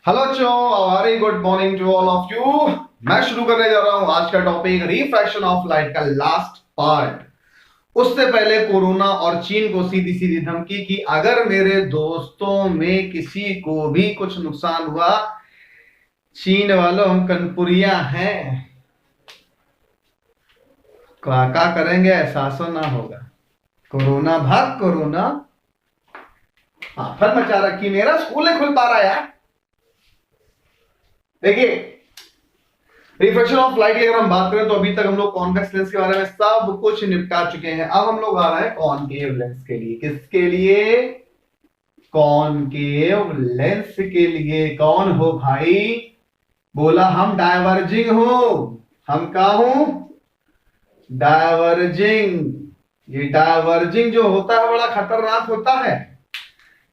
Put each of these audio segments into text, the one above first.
Hello बच्चों, very good morning to all of you. मैं शुरू करने जा रहा हूं आज का टॉपिक रिफ्रैक्शन ऑफ लाइट का लास्ट पार्ट। उससे पहले कोरोना और चीन को सीधी सीधी धमकी कि अगर मेरे दोस्तों में किसी को भी कुछ नुकसान हुआ, चीन वालों हम कनपुरिया हैं, क्या करेंगे, एहसास ना होगा। कोरोना भाग कोरोना, आफत मचा रखी, मेरा स्कूल नहीं खुल पा रहा यार। देखिए, रिफ्रैक्शन ऑफ लाइट की अगर हम बात करें तो अभी तक हम लोग कॉन्वेक्स लेंस के बारे में सब कुछ निपटा चुके हैं। अब हम लोग आ रहे हैं कॉनकेव लेंस के लिए। किसके लिए? कॉनकेव लेंस के लिए। कौन हो भाई? बोला हम डायवर्जिंग हो। हम क्या हूं? डायवर्जिंग। ये डायवर्जिंग जो होता है बड़ा खतरनाक होता है।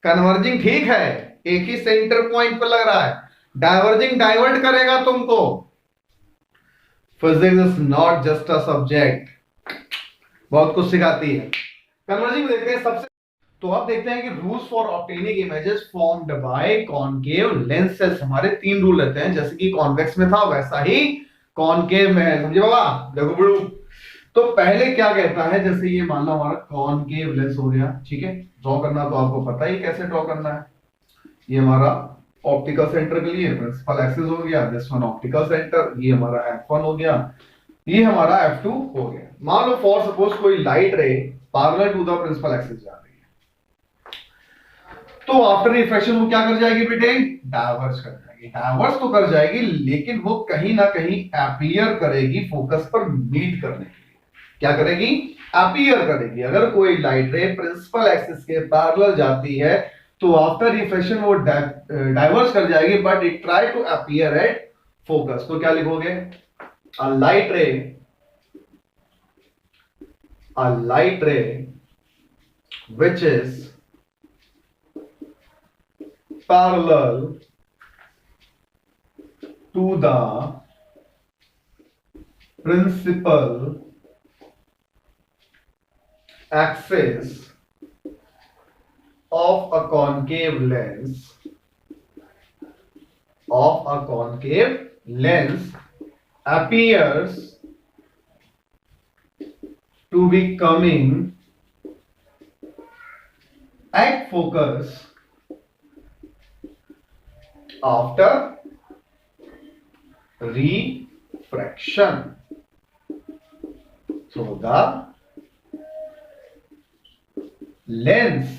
कन्वर्जिंग ठीक है, एक ही सेंटर पॉइंट पर लग रहा है। डायवर्जिंग डाइवर्ट करेगा तुमको। Physics is not just a subject, बहुत कुछ सिखाती है। कन्वर्जिंग देखते हैं सबसे। तो अब देखते हैं कि rules for obtaining images formed by concave lenses. हमारे 3 रूल रहते हैं, जैसे कि कॉन्वेक्स में था वैसा ही कॉनकेव में है। समझे बाबा? देखो बड़ू, तो पहले क्या कहता है, जैसे ये मान लो हमारा कॉनकेव लेंस हो गया, ठीक है। ड्रॉ करना तो आपको पता ही कैसे ड्रॉ करना है। ये हमारा ऑप्टिकल सेंटर के लिए प्रिंसिपल एक्सिस हो गया, दिस वन ऑप्टिकल सेंटर, ये हमारा F1 हो गया, ये हमारा F2 हो गया। मान लो फॉर सपोज कोई light ray parallel to the principal axis जा रही है, तो आफ्टर रिफ्रैक्शन वो क्या कर जाएगी बेटे? डायवर्स कर जाएगी। डायवर्स तो कर जाएगी, लेकिन वो कहीं ना कहीं अपीयर करेगी फोकस पर मीट करने के लिए। क्या करेगी? अपीयर करेगी। अगर कोई लाइट रे प्रिंसिपल एक्सिस के पैरेलल जाती है तो आफ्टर रिफ्रैक्शन वो डाइवर्स कर जाएगी, but it try to appear at focus. तो क्या लिखोगे? A light ray which is parallel to the principal axis of a concave lens appears to be coming at focus after refraction. So the lens,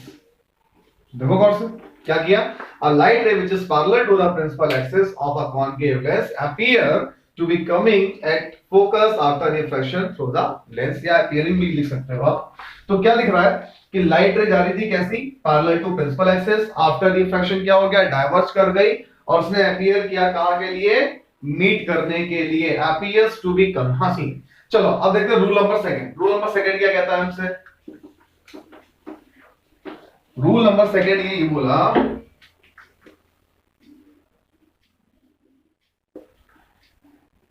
देखो गौर से क्या किया? A light ray which is parallel to the principal axis of a concave lens appear to be coming at focus after refraction through the lens, या appearing भी लिख सकते हो आप। तो क्या लिख रहा है कि लाइट रे जा रही थी कैसी? Parallel to principal axis. After refraction क्या हो गया? डाइवर्ज कर गई और उसने अपीयर किया कहां के लिए? मीट करने के लिए। अपीयर्स टू बी कम। हाँ सी। चलो अब देखते हैं rule number second. Rule number second क्या कहता है हमसे? रूल नंबर सेकंड ये बोला,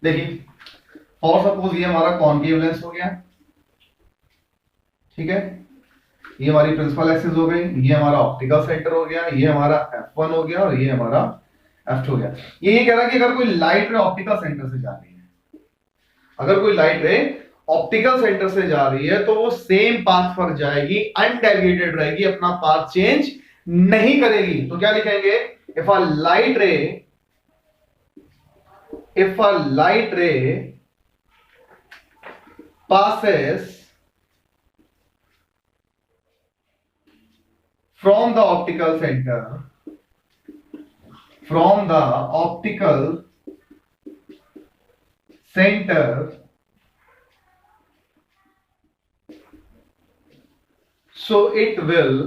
देखिए फॉर सपोज ये हमारा कॉनकेव लेंस हो गया, ठीक है। ये हमारी प्रिंसिपल एक्सिस हो गई, ये हमारा ऑप्टिकल सेंटर हो गया, ये हमारा F1 हो गया और ये हमारा F2 हो गया। ये कह रहा है कि अगर कोई लाइट रे ऑप्टिकल सेंटर से जा रही है, अगर कोई लाइट रे ऑप्टिकल सेंटर से जा रही है तो वो सेम पाथ पर जाएगी, अनडेविएटेड रहेगी, अपना पाथ चेंज नहीं करेगी। तो क्या लिखेंगे? इफ अ लाइट रे passes from the optical center, so it will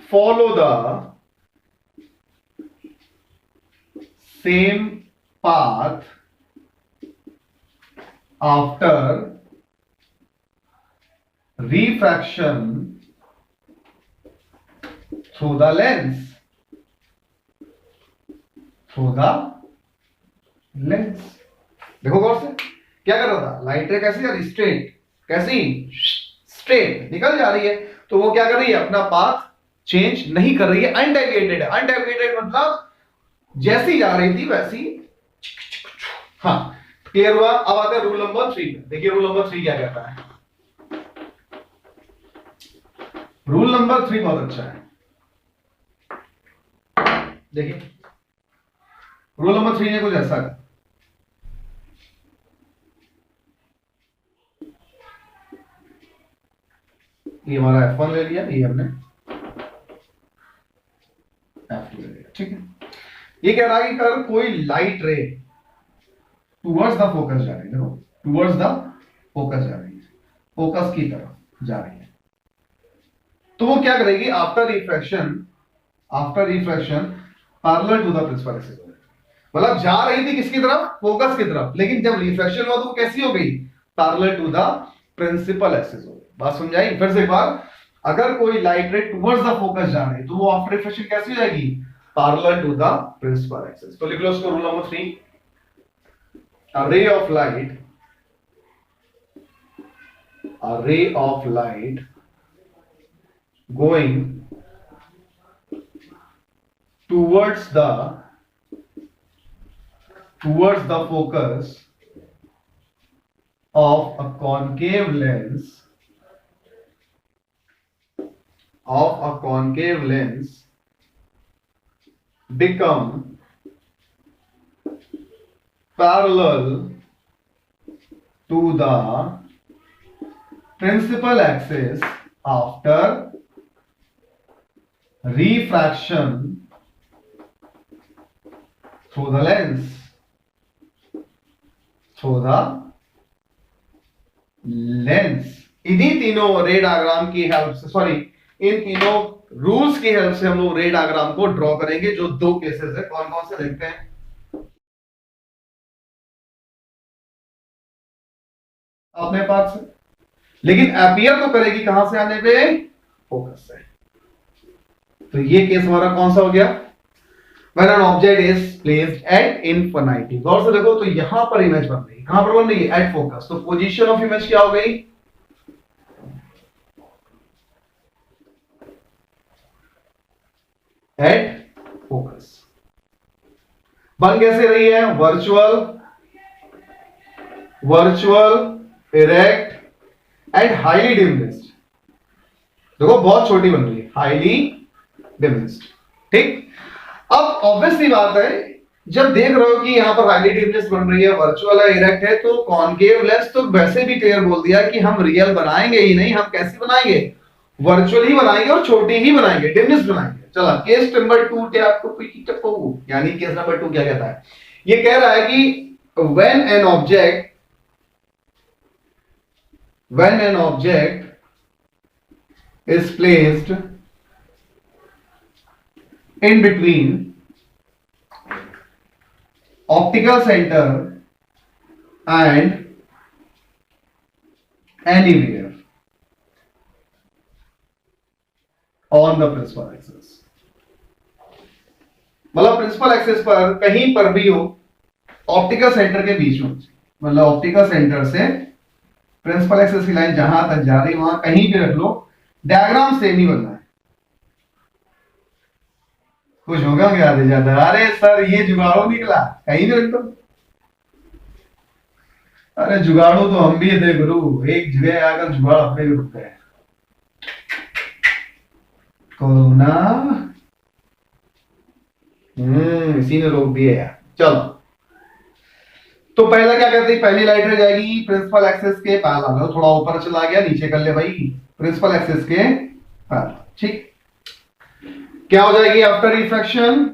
follow the same path after refraction through the lens. देखो गौर से क्या कर रहा था? लाइट रे कैसी जा रही? स्ट्रेट। कैसी? स्ट्रेट निकल जा रही है। तो वो क्या कर रही है? अपना पाथ चेंज नहीं कर रही है, अनडेविएटेड है। अनडेविएटेड मतलब जैसी जा रही थी वैसी। हाँ, क्लियर हुआ। अब आते हैं रूल नंबर 3 पे। देखिए रूल नंबर 3 क्या कहता है। रूल नंबर 3 बहुत अच्छा है। देखिए रूल नंबर 3 ने कुछ ऐसा है, ये हमारा F1 ले लिया, ये हमने F2 ले लिया, ठीक है। ये कह रहा है कि अगर कोई लाइट रे टूवर्ड्स द फोकस जा रही है, देखो टूवर्ड्स द फोकस जा रही है, फोकस की तरफ जा रही है, तो वो क्या करेगी after refraction parallel to the principal axis. मतलब जा रही थी किसकी तरफ, फोकस की तरफ, लेकिन जब रिफ्रैक्शन हुआ तो वो कैसी हो गई, parallel to the principal axis हो गई। बात समझाई फिर से एक बार। अगर कोई लाइट रे टुवर्ड्स द फोकस जा रही है तो वो आफ्टर रिफ्रैक्शन कैसी हो जाएगी, parallel to the principal axis. तो लिख लो उसको rule number 3। a ray of light going towards the focus of a concave lens become parallel to the principal axis after refraction through the lens. इन्हीं तीनों रे डायग्राम की help से, sorry इन तीनों रूल्स की हेल्प से हम लोग रे डायग्राम को ड्रॉ करेंगे। जो दो केसेस है, कौन कौन से देखते हैं अपने पास से। लेकिन अपीयर तो करेगी कहां से आने पे, फोकस से। तो ये केस हमारा कौन सा हो गया, when an object is placed at infinity। गौर से देखो तो यहां पर इमेज बन रही है, कहां पर बन रही है, एट फोकस। तो पोजीशन ऑफ इमेज क्या हो गई, एट फोकस। बन कैसे रही है, virtual erect and highly diminished. देखो बहुत छोटी बन रही है, हाईली डिमिनिश्ड, ठीक। अब ऑब्वियसली बात है, जब देख रहे हो कि यहां पर हाईली डिमिनिश्ड बन रही है, वर्चुअल है, इरेक्ट है, तो कॉनकेव लेंस तो वैसे भी क्लियर बोल दिया कि हम रियल बनाएंगे ही नहीं, हम कैसी बनाएंगे, वर्चुअल ही बनाएंगे और छोटी ही बनाएंगे, डिमिनिश्ड बनाएंगे। चला केस नंबर 2 क्या आपको यानी केस नंबर 2 क्या कहता है, ये कह रहा है कि when an object is placed in between optical center and anywhere on the principal axis। मतलब प्रिंसिपल एक्सिस पर कहीं पर भी हो, ऑप्टिकल सेंटर के बीच में, मतलब ऑप्टिकल सेंटर से प्रिंसिपल एक्सिस की लाइन जहां तक जा रही है वहां कहीं भी रख लो, डायग्राम सेम ही बनना है। कुछ होगा आधे ज्यादा, अरे सर ये जुगाड़ू निकला, कहीं भी रख दो। अरे जुगाड़ू तो हम भी थे गुरु, एक जगह आकर जुगाड़ अपने भी रुक गए। कोरोना इसी ने रोक दिया यार। चलो तो पहला क्या करते हैं, पहली लाइट जाएगी प्रिंसिपल एक्सिस के पैरेलल, थोड़ा ऊपर चला गया, नीचे कर ले भाई, प्रिंसिपल एक्सिस के पैरेलल, ठीक। क्या हो जाएगी आफ्टर रिफ्रैक्शन,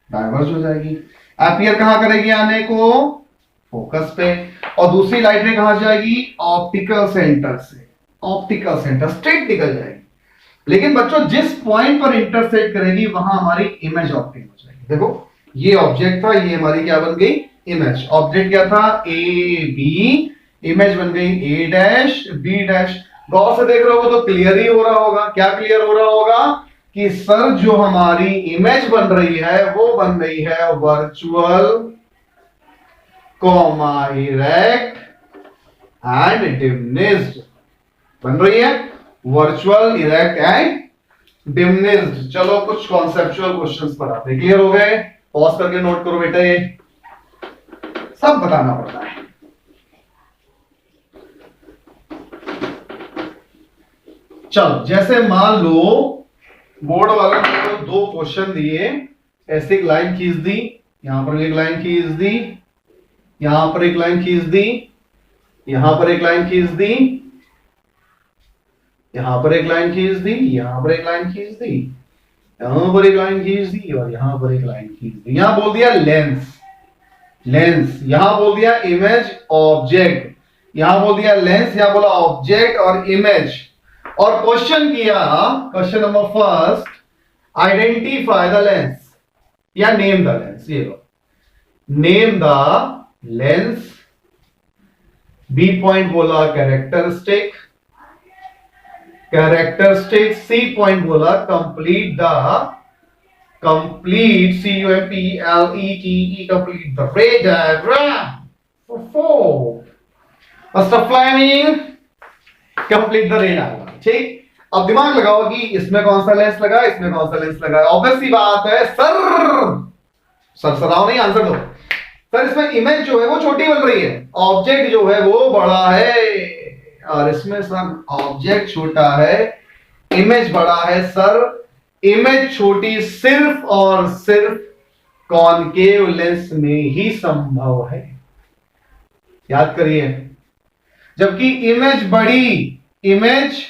डाइवर्ज हो जाएगी। अपीयर कहां करेगी आने को, फोकस पे। और दूसरी लाइट रे कहां जाएगी, ऑप्टिकल सेंटर से, ऑप्टिकल सेंटर स्ट्रेट निकल जाएगी। लेकिन बच्चों जिस पॉइंट पर इंटरसेक्ट करेगी वहां हमारी इमेज ऑप्टिक हो जाएगी। देखो ये ऑब्जेक्ट था, ये हमारी क्या बन गई, इमेज। ऑब्जेक्ट क्या था, ए बी, इमेज बन गई ए डैश बी डैश। गौर से देख रहे हो तो क्लियर ही हो रहा होगा। क्या क्लियर हो रहा होगा कि सर जो हमारी इमेज बन रही है वो बन रही है virtual comma erect and diminished बन रही है, वर्चुअल इरेक्ट एंड डिम्निस्ड। चलो कुछ कॉन्सेप्चुअल क्वेश्चंस पर आते हैं। क्लियर हो गए? पॉज करके नोट करो बेटा, ये सब बताना पड़ता है। चलो जैसे मान लो बोर्ड वालों ने तो दो क्वेश्चन दिए, ऐसे एक लाइन खींच दी, यहां पर एक लाइन खींच दी, यहां पर एक लाइन खींच दी, यहां पर एक लाइन खींच दी, यहां पर एक लाइन खींच दी, यहां पर एक लाइन खींच दी, यहां पर एक लाइन खींच दी और यहां पर एक लाइन खींच दी। यहां बोल दिया लेंस, लेंस, यहां बोल दिया इमेज ऑब्जेक्ट, यहां बोल दिया लेंस, यहां बोला ऑब्जेक्ट और इमेज। और क्वेश्चन किया, question number first, identify the lens या नेम द लेंस। ये लो, name the lens. B point बोला कैरेक्टरिस्टिक, कैरेक्टरिस्टिक। सी पॉइंट बोला complete the, complete CUMPLETE, complete the ray diagram. First of lining complete the ray diagram. ठीक, अब दिमाग लगाओ कि इसमें कौन सा लेंस लगा, इसमें कौन सा लेंस लगा। ऑब्वियस सी बात है सर, सरसराओ नहीं, आंसर दो सर। इसमें इमेज जो है वो छोटी बन रही है, ऑब्जेक्ट जो है वो बड़ा है, और इसमें सर ऑब्जेक्ट छोटा है, इमेज बड़ा है। सर इमेज छोटी सिर्फ और सिर्फ कॉनकेव लेंस में ही संभव है, याद करिए। जबकि इमेज बड़ी, इमेज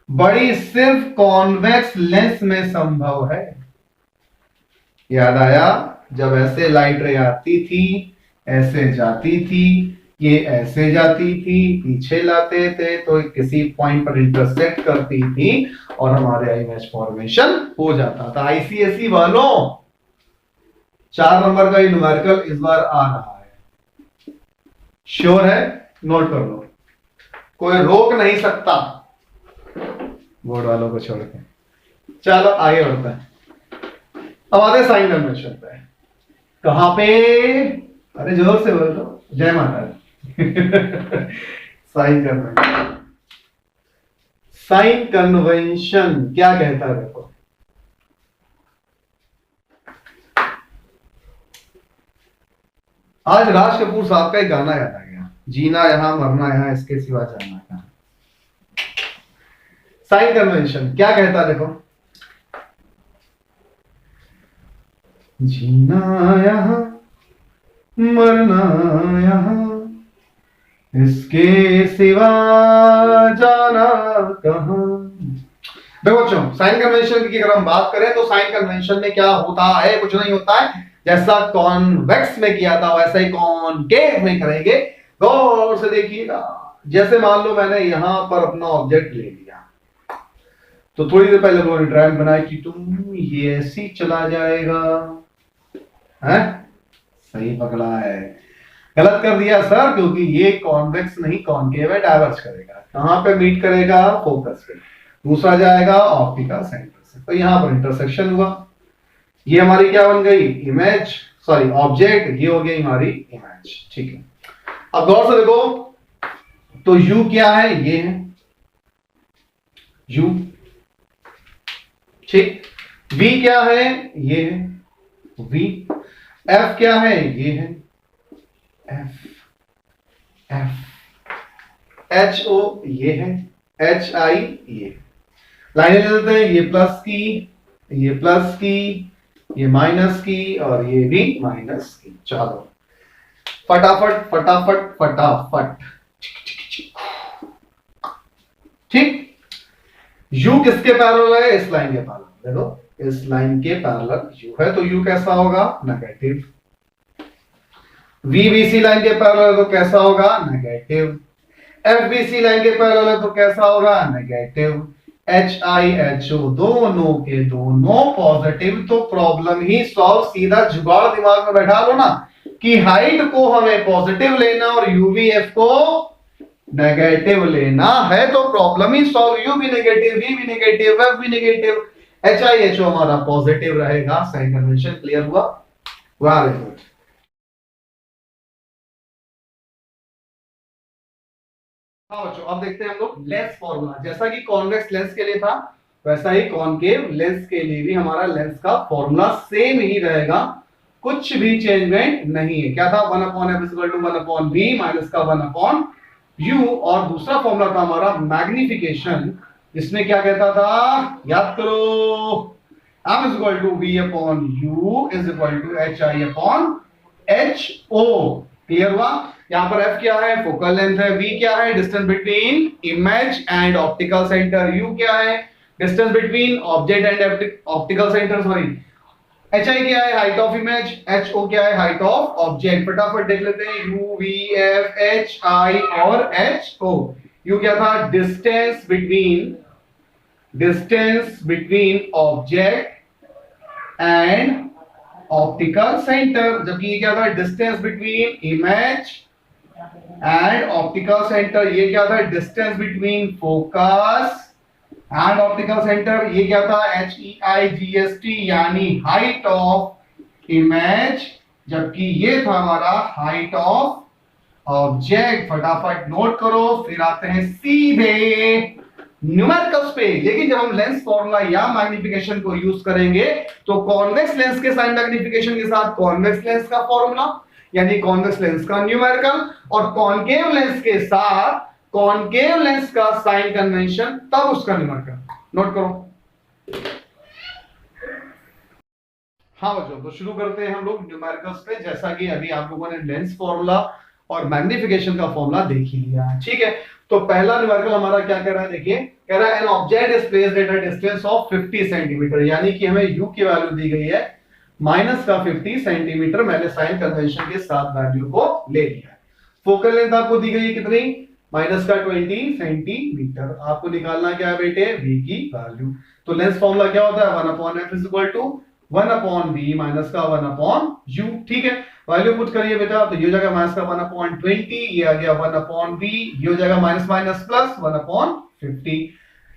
बड़ी सिर्फ कॉन्वेक्स लेंस में संभव है। याद आया? जब ऐसे लाइट रे आती थी, ऐसे जाती थी, ये ऐसे जाती थी, पीछे लाते थे तो किसी पॉइंट पर इंटरसेक्ट करती थी और हमारे इमेज फॉर्मेशन हो जाता था। आईसीएसई वालों 4 नंबर का ये न्यूमेरिकल इस बार आ रहा है, श्योर है? नोट कर लो, कोई रोक नहीं सकता बोर्ड वालों को छोड़ के। चलो आगे बढ़ते हैं। अब आते साइन कन्वेंशन पे। कहां पे? अरे जोर से बोलो, जय माता दी। साइन कन्वेंशन, साइन कन्वेंशन क्या कहता है देखो। आज राज कपूर साहब का एक गाना याद आ गया, जीना यहां मरना यहां इसके सिवा जाना कहां। साइन कन्वेंशन क्या कहता है देखो, जीना यहां मरना यहां इसके सिवा जाना कहां। देखो बच्चों, साइन कन्वेंशन की अगर हम बात करें तो साइन कन्वेंशन में क्या होता है? कुछ नहीं होता है, जैसा कॉन्वेक्स में किया था वैसा ही कॉनकेव में करेंगे। गौर से देखिएगा, जैसे मान लो मैंने यहां पर अपना ऑब्जेक्ट ले लिया, तो थोड़ी देर पहले उन्होंने ड्राइंग बनाई कि तुम ये ऐसी चला जाएगा, है? सही पकड़ा है, गलत कर दिया सर, क्योंकि ये कॉन्वेक्स नहीं कॉनकेव है, डाइवर्ज करेगा। कहां पे मीट करेगा? फोकस पे। दूसरा जाएगा ऑप्टिकल सेंटर से, तो यहां पर इंटरसेक्शन हुआ। ये हमारी क्या बन गई? इमेज, सॉरी ऑब्जेक्ट, ये हो गई हमारी इमेज। ठीक है, अब गौर से देखो, तो U क्या है? ये है U। ठीक, V क्या है? ये है V। F क्या है? ये है F। F HO ये है, HI ये। लाइनें ले लेते हैं, ये प्लस की, ये प्लस की, ये माइनस की और ये भी माइनस की। चलो फटाफट फटाफट फटाफट। ठीक, U किसके पैरेलल है? इस लाइन के पैरेलल। देखो इस लाइन के पैरेलल U है, तो U कैसा होगा? नेगेटिव। VBC लाइन के पैरेलल है तो कैसा होगा? नेगेटिव। FBC लाइन के पैरेलल है तो कैसा होगा? नेगेटिव। HIHO दोनों के दोनों पॉजिटिव। तो प्रॉब्लम ही सॉल्व। सीधा जुगाड़ दिमाग में बैठा लो ना कि हाइट को हमें पॉजिटिव लेना और UVF को नेगेटिव लेना है, तो प्रॉब्लम ही सॉल्व। U भी नेगेटिव, V भी नेगेटिव, F भी नेगेटिव, HIHO हमारा पॉजिटिव रहेगा। साइन कन्वेंशन क्लियर हुआ? Very good. हाँ बच्चों, अब देखते हैं हम लोग लेंस फॉर्मूला। जैसा कि कॉन्वेक्स लेंस के लिए था, वैसा ही कॉनकेव लेंस के लिए भी हमारा लेंस का फॉर्मूला सेम ही रहेगा, कुछ भी चेंजमेंट नहीं है। क्या था, 1/f is equal to 1/v minus का 1/u, और दूसरा फॉर्मूला था हमारा मैग्निफिकेशन, जिसमें क्या कहता था, याद करो, m is equal to v upon u is equal to hi upon ho। Clear हुआ। यहां पर f क्या है, फोकल लेंथ है, v क्या है, distance between image and optical centre, u क्या है, distance between object and optical centre, sorry, hi क्या है, हाइट ऑफ इमेज, ho क्या है, हाइट ऑफ ऑब्जेक्ट। फटाफट देख लेते हैं, u v f h i और ho। u क्या था, distance between object and optical centre, जबकि ये क्या था, distance between image and optical centre. ये क्या था, distance between focus and optical centre. ये क्या था, HEIGST यानी हाइट ऑफ इमेज, जबकि ये था हमारा हाइट ऑफ ऑब्जेक्ट। फटाफट नोट करो, फिर आते हैं सीधे न्यूमेरिकल्स पे। लेकिन जब हम लेंस फॉर्मूला या मैग्निफिकेशन को यूज करेंगे तो कॉन्वेक्स लेंस के साइन मैग्निफिकेशन के साथ कॉन्वेक्स लेंस का फॉर्मूला यानी कॉन्वेक्स लेंस का न्यूमेरिकल, और कॉनकेव लेंस के साथ कॉनकेव लेंस का साइन कन्वेंशन, तब उसका न्यूमेरिकल। नोट करो। हाँ बच्चों, तो शुरू करते हैं हम लोग न्यूमेरिकल्स पे। जैसा कि अभी आप लोगों ने लेंस फॉर्मूला और मैग्निफिकेशन का फॉर्मूला देख ही लिया है, ठीक है। तो पहला न्यूमेरिकल हमारा क्या कह रहा है, देखिए, कह रहा है an object is placed at a distance of 50 centimetre, यानी कि हमें u की वैल्यू दी गई है माइनस का 50 सेंटीमीटर। मैंने साइन कन्वेंशन के साथ वैल्यू को ले लिया है। फोकल लेंथ आपको दी गई है कितनी, माइनस का 20 सेंटीमीटर। आपको निकालना क्या है बेटे, v की वैल्यू। तो लेंस फॉर्मूला क्या होता है, 1/f is equal to 1/v minus का 1/u, ठीक है। वैल्यू पुट करिए बेटा, तो ये हो जाएगा माइनस का 1/20, ये आ गया 1/v, ये हो जाएगा माइनस माइनस प्लस 1/50।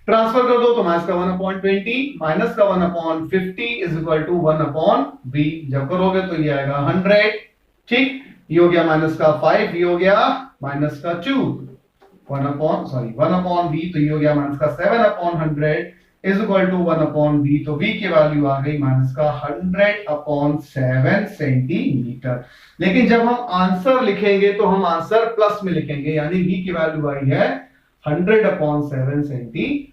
ट्रांसफर कर दो तो माइनस का 1/20 माइनस का 1/50 इज इक्वल टू 1/v। जब करोगे तो ये आएगा 100, ठीक। ये हो गया माइनस का 5, ये हो गया माइनस का 2, 1/v, तो ये हो गया माइनस का 7/100 इज इक्वल टू 1/v। तो v की वैल्यू आ गई माइनस का 100/7 सेंटीमीटर। लेकिन जब हम आंसर लिखेंगे तो हम आंसर प्लस में लिखेंगे, यानी v की वैल्यू आई है 100/7 सेंटीमीटर।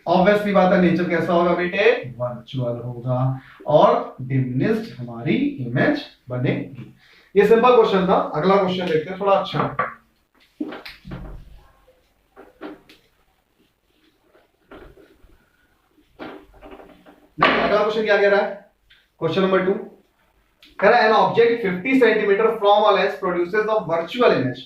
ऑब्वियसली बात है, नेचर कैसा होगा बेटे, वर्चुअल होगा और डिमिनिश्ड हमारी इमेज बनेगी। ये सिंपल क्वेश्चन था। अगला क्वेश्चन देखते हैं, थोड़ा अच्छा। अगला क्वेश्चन क्या कह रहा है, क्वेश्चन नंबर 2 कह रहा है an object 50 centimetre from a lens produces a virtual image,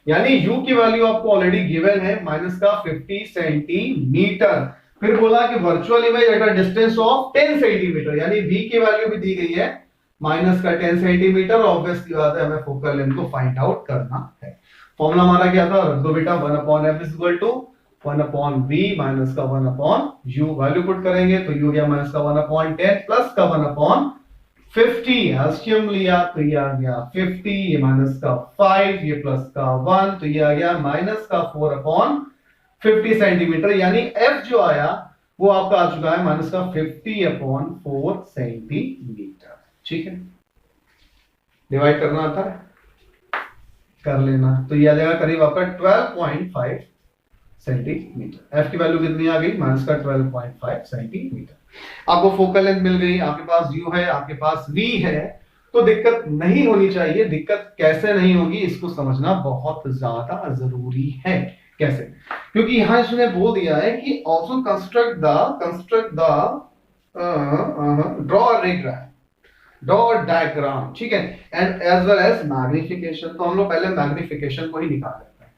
यानी u की वैल्यू आपको ऑलरेडी गिवन है माइनस का 50 सेंटीमीटर। फिर बोला कि virtual image at a distance of 10 centimetre, यानी v की वैल्यू भी दी गई है माइनस का 10 सेंटीमीटर। ऑब्वियसली बात है, हमें फोकल लेंथ को फाइंड आउट करना है। फॉर्मूला हमारा क्या था, रख दो बेटा, 1/f is equal to 1/v minus का 1/u। वैल्यू पुट करेंगे तो यू गया माइनस का 1/10 प्लस का 1/50। एलसीएम लिया तो ये आ गया 50, ये माइनस का 5, ये प्लस का 1, तो ये आ गया माइनस का 4/50 सेंटीमीटर। यानी f जो आया वो आपका आ चुका है माइनस का 50/4 सेंटीमीटर, ठीक है। डिवाइड करना आता है, कर लेना, तो ये आ जाएगा करीब आपका 12.5 सेंटीमीटर। f की वैल्यू कितनी आ गई, माइनस का 12.5 सेंटीमीटर। आपको फोकल लेंथ मिल गई, आपके पास u है, आपके पास v है, तो दिक्कत नहीं होनी चाहिए। दिक्कत कैसे नहीं होगी, इसको समझना बहुत ज्यादा जरूरी है। कैसे, क्योंकि यहां इसने बोल दिया है कि also construct the draw diagram, ठीक है, and as well as magnification. तो हम लोग पहले मैग्निफिकेशन को ही निकाल लेते हैं।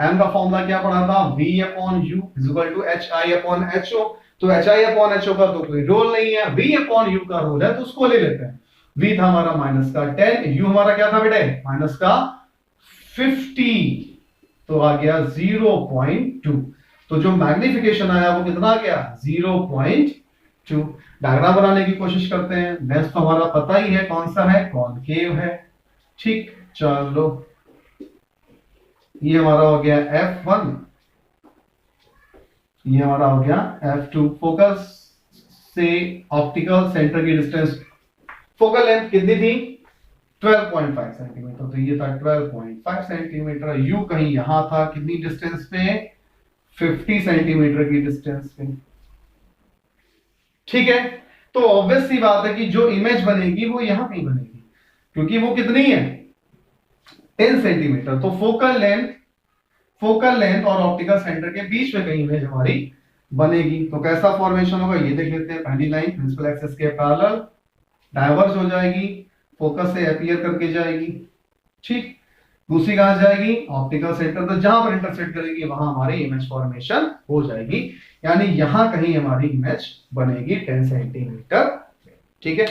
m का फॉर्मूला क्या पढ़ा था, v/u is equal to hi/ho। तो hi/ho का तो कोई रोल नहीं है, v/u का रोल है, तो उसको ले लेते हैं। v था हमारा माइनस का 10, u हमारा क्या था बेटे, माइनस का 50, तो आ गया 0.2। तो जो मैग्निफिकेशन आया वो कितना आ गया, 0.2। डायग्राम बनाने की कोशिश करते हैं। लेंस तो हमारा पता ही है कौन सा है, कॉनकेव है, ठीक। चलो, ये हमारा हो गया f1, ये हमारा हो गया F2। फोकस से ऑप्टिकल सेंटर की डिस्टेंस, फोकल लेंथ कितनी थी 12.5 सेंटीमीटर, तो ये था 12.5 सेंटीमीटर। यू कहीं यहां था, कितनी डिस्टेंस पे 50 सेंटीमीटर की डिस्टेंस पे। ठीक है, तो ऑब्वियस सी बात है कि जो इमेज बनेगी वो यहां कहीं बनेगी, क्योंकि वो कितनी है 10 सेंटीमीटर। तो फोकल लेंथ और ऑप्टिकल सेंटर के बीच में कहीं इमेज हमारी बनेगी। तो कैसा फॉर्मेशन होगा ये देख लेते हैं। पहली लाइन प्रिंसिपल एक्सिस के पैरेलल डाइवर्ज हो जाएगी, फोकस से अपीयर करके जाएगी। ठीक, दूसरी कहां जाएगी ऑप्टिकल सेंटर, तो जहां पर इंटरसेक्ट करेगी वहां हमारी इमेज फॉर्मेशन हो जाएगी, यानी यहां कहीं हमारी इमेज बनेगी 10 सेंटीमीटर। ठीक है,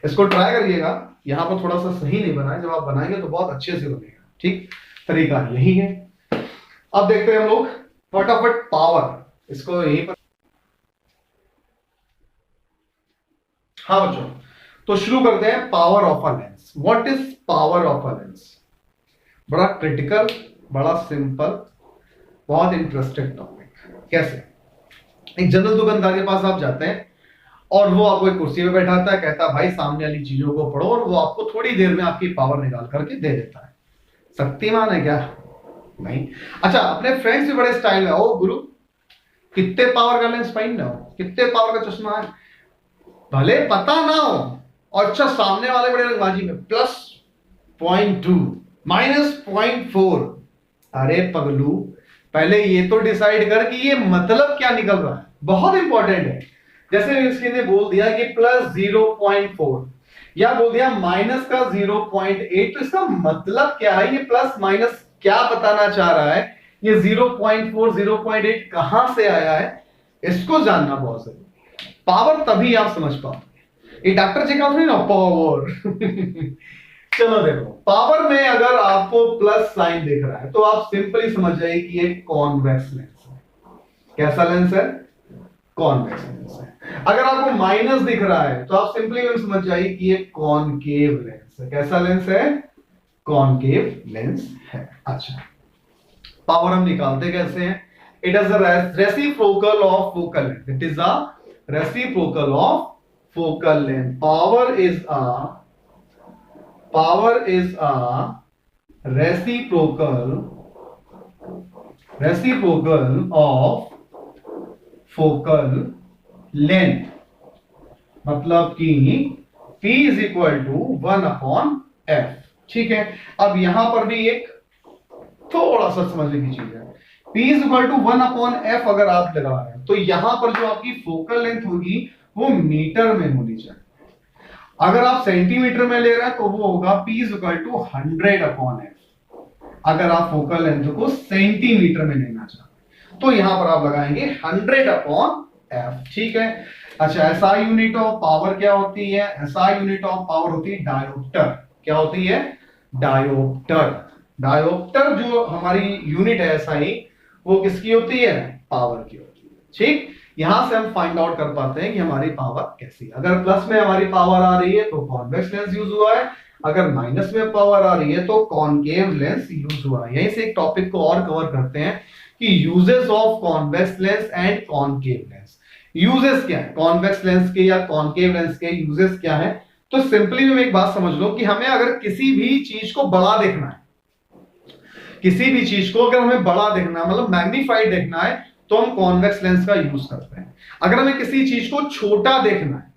इसको ट्राई करिएगा। यहां पर थोड़ा सा सही नहीं बना है, जब आप बनाएंगे तो बहुत अच्छे से बनेगा। ठीक, तरीका यही है। अब देखते हैं हम लोग फटाफट पावर, इसको यहीं पर। हाँ बच्चों, तो शुरू करते हैं power of a lens. What is power of a lens? बड़ा क्रिटिकल, बड़ा सिंपल, बहुत इंटरेस्टिंग टॉपिक। कैसे? एक जनरल दुकानदार के पास आप जाते हैं और वो आपको एक कुर्सी पे बैठाता है, कहता है भाई सामने वाली चीजों को पढ़ो, और वो आपको थोड़ी देर में आपकी पावर निकाल करके दे देता है। शक्तिमान है क्या? नहीं। अच्छा, अपने फ्रेंड्स भी बड़े स्टाइल में, ओ गुरु कितने पावर का लेंस पहन रहे हो, कितने पावर का चश्मा है, भले पता ना हो, और अच्छा सामने वाले बड़े रंगबाजी में +0.2 -0.4। अरे पगलू, पहले ये तो डिसाइड कर कि ये मतलब क्या निकल रहा है, बहुत इंपॉर्टेंट है। जैसे इसके ने बोल दिया कि +0.4 या बोल दिया माइनस का 0.8, तो इसका मतलब क्या है, ये प्लस माइनस क्या बताना चाह रहा है, ये 0.4 0.8 कहां से आया है, इसको जानना बहुत जरूरी है। पावर तभी आप समझ पाओगे, ये डॉक्टर जी का नहीं ना पावर। चलो देखो, पावर में अगर आपको प्लस साइन दिख रहा है तो आप सिंपली समझ जाइए कि ये कॉन्वेक्स लेंस है। कैसा लेंस है? कॉन्वेक्स लेंस है। अगर आपको माइनस दिख रहा है तो आप सिंपली समझ जाइए कि ये कॉनकेव लेंस है। कैसा लेंस है? कॉनकेव लेंस है। अच्छा, पावर हम निकालते कैसे हैं? It is a reciprocal of focal length. It is a reciprocal of focal length. Power is a reciprocal of focal length, मतलब कि P is equal to 1/f। ठीक है, अब यहां पर भी एक थोड़ा सा समझने की चीज है। P is equal to 1/f अगर आप लगा रहे हैं तो यहां पर जो आपकी फोकल लेंथ होगी वो मीटर में होनी चाहिए। अगर आप सेंटीमीटर में ले रहे हैं तो वो होगा P is equal to 100/f। अगर आप फोकल लेंथ को सेंटीमीटर में लेना चाहते हैं तो यहां पर आप लगाएंगे 100/f। ठीक है। अच्छा, SI यूनिट ऑफ पावर क्या होती है? SI यूनिट ऑफ पावर होती है डायोप्टर। क्या होती है? डायोप्टर। डायोप्टर जो हमारी यूनिट है SI, वो किसकी होती है? पावर की होती है। ठीक, यहां से हम फाइंड आउट कर पाते हैं कि हमारी पावर कैसी है। अगर प्लस में हमारी पावर आ रही है तो कॉन्वेक्स लेंस यूज हुआ है, अगर माइनस में पावर आ रही है तो कॉनकेव लेंस यूज हुआ है। यहीं से एक टॉपिक को और कवर करते हैं कि uses of convex lens and concave lens. Uses क्या है कॉन्वेक्स लेंस के या कॉनकेव लेंस के? यूजेस क्या है? तो सिंपली में एक बात समझ लो कि हमें अगर किसी भी चीज को बड़ा देखना है, किसी भी चीज को अगर हमें बड़ा देखना है, मतलब मैग्नीफाइड देखना है, तो हम कॉन्वेक्स लेंस का यूज करते हैं। अगर हमें किसी चीज को छोटा देखना है,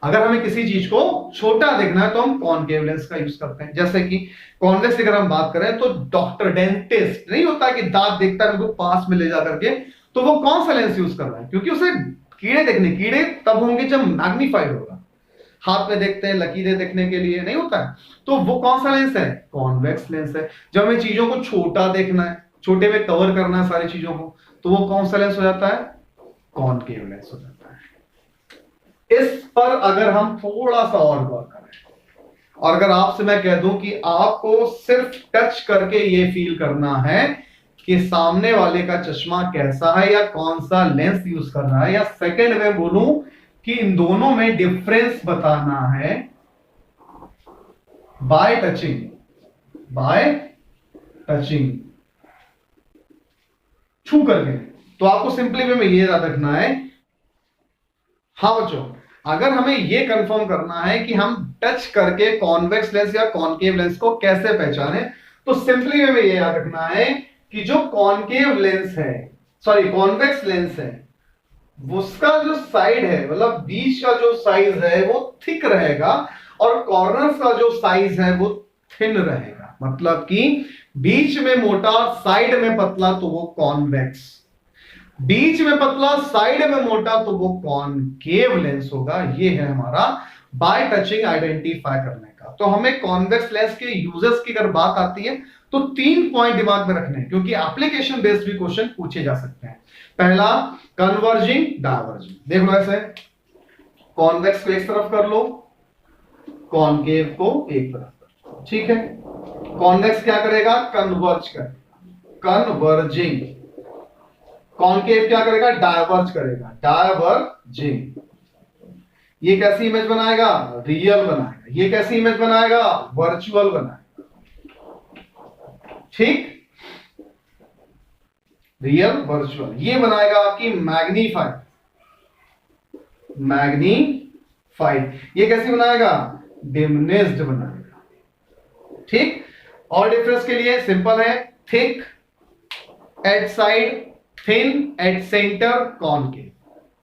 अगर हमें किसी चीज को छोटा देखना है तो हम कॉनकेव लेंस का यूज करते हैं। जैसे कि कॉन्वेक्स अगर हम बात करें तो डॉक्टर डेंटिस्ट नहीं होता कि दांत देखता है उनको पास में ले जा करके, तो वो कौन सा लेंस यूज कर रहा है? क्योंकि उसे कीड़े देखने, कीड़े तब होंगे जब मैग्नीफाइड होगा। हाथ में देखते हैं लकीरें देखने के लिए, नहीं होता है, तो वो कौन सा लेंस है? कॉन्वेक्स लेंस है। जब हमें चीजों को छोटा देखना है, छोटे में कवर करना है सारी चीजों को, तो वो कौन सा लेंस हो जाता है? कॉनकेव लेंस हो जाता है। इस पर अगर हम थोड़ा सा और गौर करें, और अगर आपसे मैं कह दूं कि आपको सिर्फ टच करके ये फील करना है कि सामने वाले का चश्मा कैसा है या कौन सा लेंस यूज कर रहा है, या सेकंड में बोलूं कि इन दोनों में डिफरेंस बताना है बाय टचिंग, बाय टचिंग, छू करके, तो आपको सिंपली वे में ये याद रखना है। हाँ बच्चों, अगर हमें ये कंफर्म करना है कि हम टच करके कॉन्वेक्स लेंस या कॉनकेव लेंस को कैसे पहचाने, तो सिंपली वे में ये याद रखना है कि जो कॉनकेव लेंस है, सॉरी कॉन्वेक्स लेंस है, उसका जो साइड है, मतलब बीच का जो साइज है वो थिक रहेगा और कॉर्नर्स का जो साइज है वो थिन रहेगा। मतलब कि बीच में मोटा साइड में पतला तो वो कॉन्वेक्स, बीच में पतला साइड में मोटा तो वो कॉनकेव लेंस होगा। ये है हमारा बाय टचिंग आइडेंटिफाई करने का। तो हमें कॉन्वेक्स लेंस के यूजेस की अगर बात आती है तो 3 पॉइंट दिमाग में रखने हैं, क्योंकि एप्लीकेशन बेस्ड भी क्वेश्चन पूछे जा सकते हैं। पहला कन्वर्जिंग डायवर्जिंग, देख लो ऐसे, कॉन्वेक्स को एक तरफ कर लो, कॉनकेव को एक तरफ कर लो, ठीक है। कॉन्वेक्स क्या करेगा, कन्वर्ज करेगा, कन्वर्जिंग। कॉनकेव क्या करेगा, डायवर्ज करेगा, डायवर्जिंग। ये कैसी इमेज बनाएगा, रियल बनाएगा। ये कैसी इमेज बनाएगा, वर्चुअल बनाएगा, ठीक, रियल वर्चुअल। ये बनाएगा आपकी मैग्नीफाइड, मैग्नीफाइड। ये कैसी बनाएगा, डिमिनिश्ड बनाएगा, ठीक। और डिफरेंस के लिए सिंपल है, thick at side, thin at centre, concave,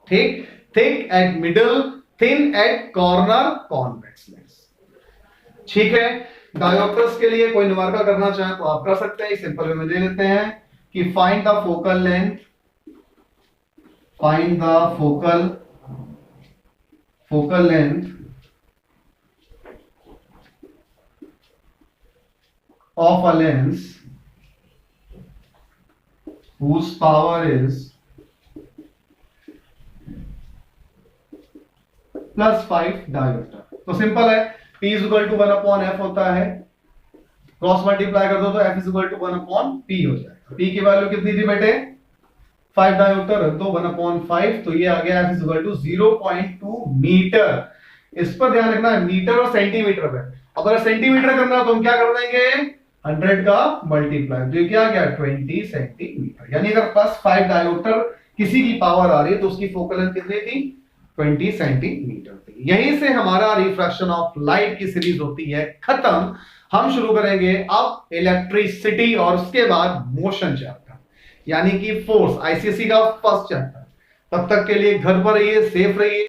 ठीक, thick at middle, thin at corner, convex lens, ठीक है। डायोप्टर्स के लिए कोई न्यूमेरिकल करना चाहे तो आप कर सकते हैं। सिंपल वे में ले लेते हैं कि find the focal length, find the focal length of a lens whose power is +5 diopter। तो सिंपल है, P = 1/f होता है, क्रॉस मल्टीप्लाई कर दो तो F = 1/p हो जाएगा। P की वैल्यू कितनी थी बेटे, 5 डायोप्टर, तो 1/5, तो ये आ गया F = 0.2 मीटर। इस पर ध्यान रखना है, मीटर और सेंटीमीटर में। अगर सेंटीमीटर करना तो हम क्या कर देंगे, 100 का मल्टीप्लाई, तो ये क्या आ गया, 20 सेंटीमीटर। यानी अगर +5 डायोप्टर किसी की पावर आ रही है तो उसकी फोकल लेंथ कितनी थी, 20 सेंटीमीटर थी। यहीं से हमारा रिफ्रैक्शन ऑफ लाइट की सीरीज होती है खत्म। हम शुरू करेंगे अब इलेक्ट्रिसिटी और उसके बाद मोशन चैप्टर, यानी कि फोर्स, आईसीएसई का फर्स्ट चैप्टर। तब तक के लिए घर पर रहिए, सेफ रहिए।